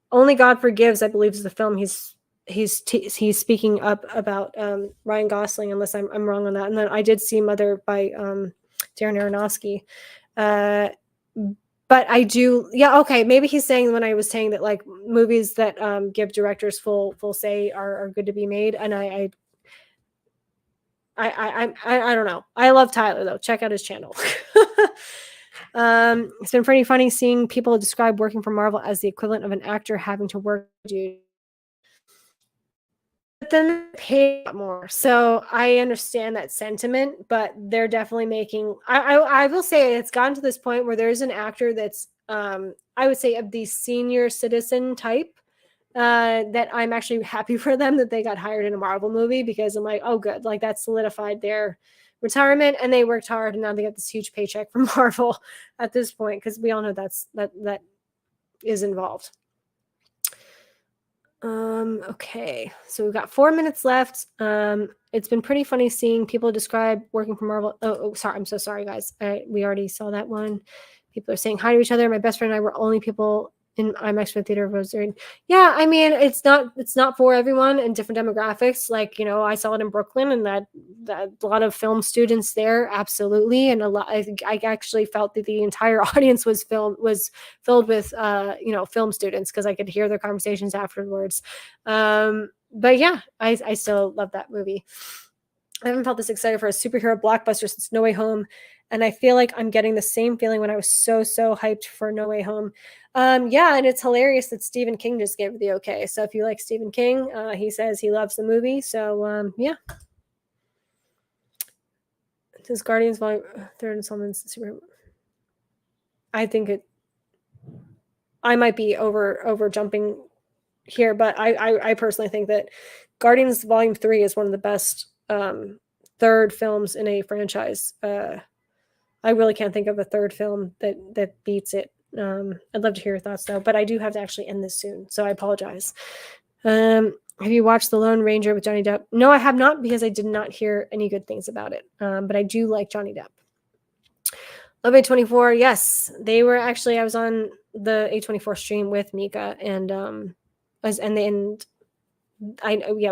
Only God Forgives, I believe, is the film he's speaking up about Ryan Gosling, unless I'm wrong on that. And then I did see Mother by Darren Aronofsky. But I do, yeah, okay. Maybe he's saying, when I was saying that, like, movies that give directors full say are good to be made, and I don't know. I love Tyler though. Check out his channel. It's been pretty funny seeing people describe working for Marvel as the equivalent of an actor having to work. But then they pay a lot more, so I understand that sentiment. But they're definitely making. I will say it's gotten to this point where there's an actor that's I would say of the senior citizen type, that I'm actually happy for them that they got hired in a Marvel movie, because I'm like, oh, good, like, that solidified their retirement, and they worked hard, and now they get this huge paycheck from Marvel at this point, because we all know that is involved. Okay, so we've got 4 minutes left. It's been pretty funny seeing people describe working for Marvel. Oh, sorry, I'm so sorry, guys. We already saw that one. People are saying hi to each other. My best friend and I were only people in IMAX for the theater was there. Yeah, I mean, it's not for everyone, and different demographics. Like, I saw it in Brooklyn, and that a lot of film students there, absolutely, and a lot. I actually felt that the entire audience was filled with film students, because I could hear their conversations afterwards. But yeah, I still love that movie. I haven't felt this excited for a superhero blockbuster since No Way Home, and I feel like I'm getting the same feeling when I was so hyped for No Way Home. Yeah, and it's hilarious that Stephen King just gave the okay. So if you like Stephen King, he says he loves the movie. So yeah, this Guardians Volume Third installment super. I think it. I might be over jumping here, but I personally think that Guardians Volume 3 is one of the best third films in a franchise. I really can't think of a third film that beats it. I'd love to hear your thoughts though, but I do have to actually end this soon, so I apologize. Have you watched The Lone Ranger with Johnny Depp? No, I have not, because I did not hear any good things about it. But I do like Johnny Depp. Love A24. Yes, they were actually. I was on the A24 stream with Mika, and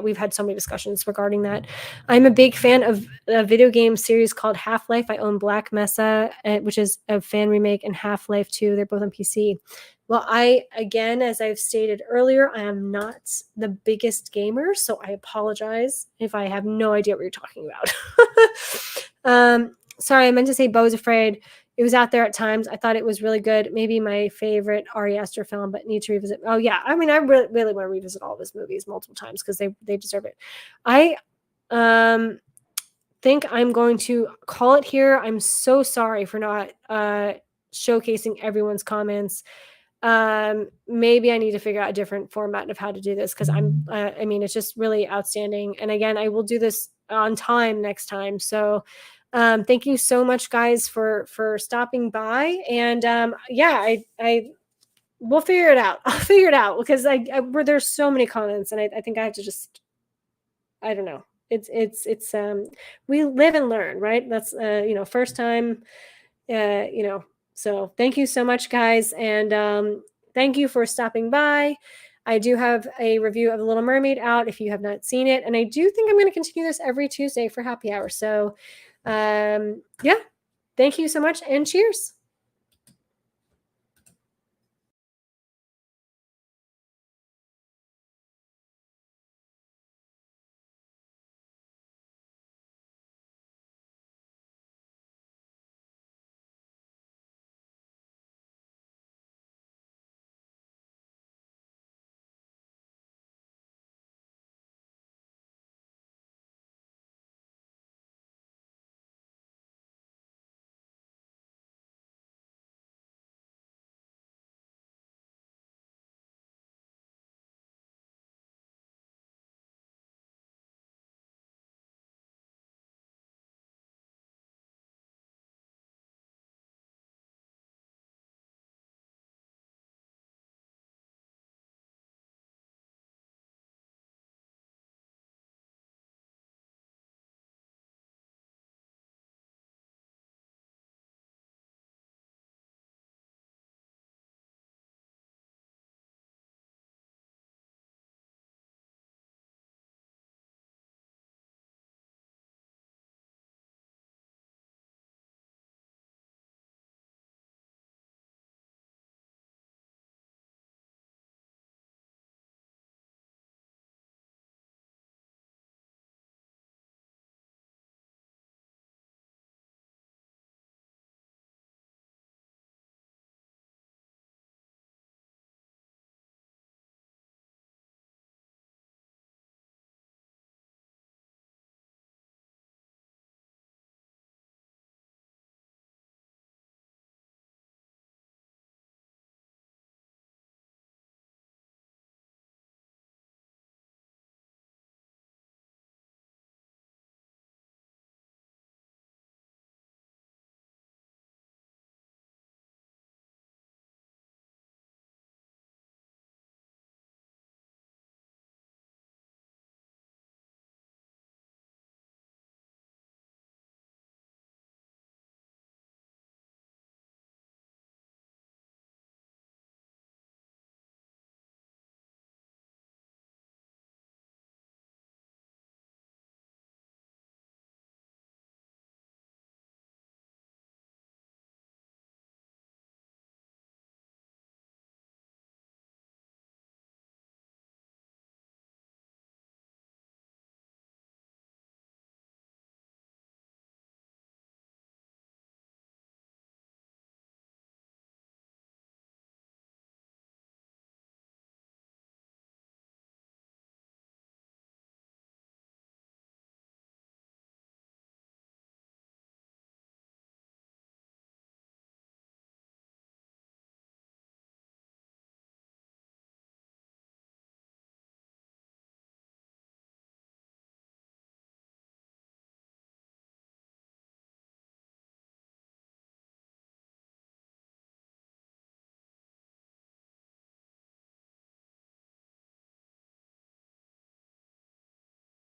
we've had so many discussions regarding that. I'm a big fan of a video game series called Half-Life. I own Black Mesa, which is a fan remake, and Half-Life 2. They're both on PC. Well, again, as I've stated earlier, I am not the biggest gamer, so I apologize if I have no idea what you're talking about. Sorry, I meant to say Beau is Afraid. It was out there at times. I thought it was really good. Maybe my favorite Ari Aster film, but need to revisit. Oh yeah, I mean, I really want to revisit all of his movies multiple times because they deserve it. I think I'm going to call it here. I'm so sorry for not showcasing everyone's comments. Maybe I need to figure out a different format of how to do this, because I mean, it's just really outstanding. And again, I will do this on time next time. So thank you so much, guys, for stopping by. And yeah, I we'll figure it out. I'll figure it out, because there's so many comments, and I think I have to just, I don't know. It's we live and learn, right? That's first time, so thank you so much, guys, and thank you for stopping by. I do have a review of The Little Mermaid out if you have not seen it, and I do think I'm going to continue this every Tuesday for happy hour. So yeah, thank you so much, and cheers.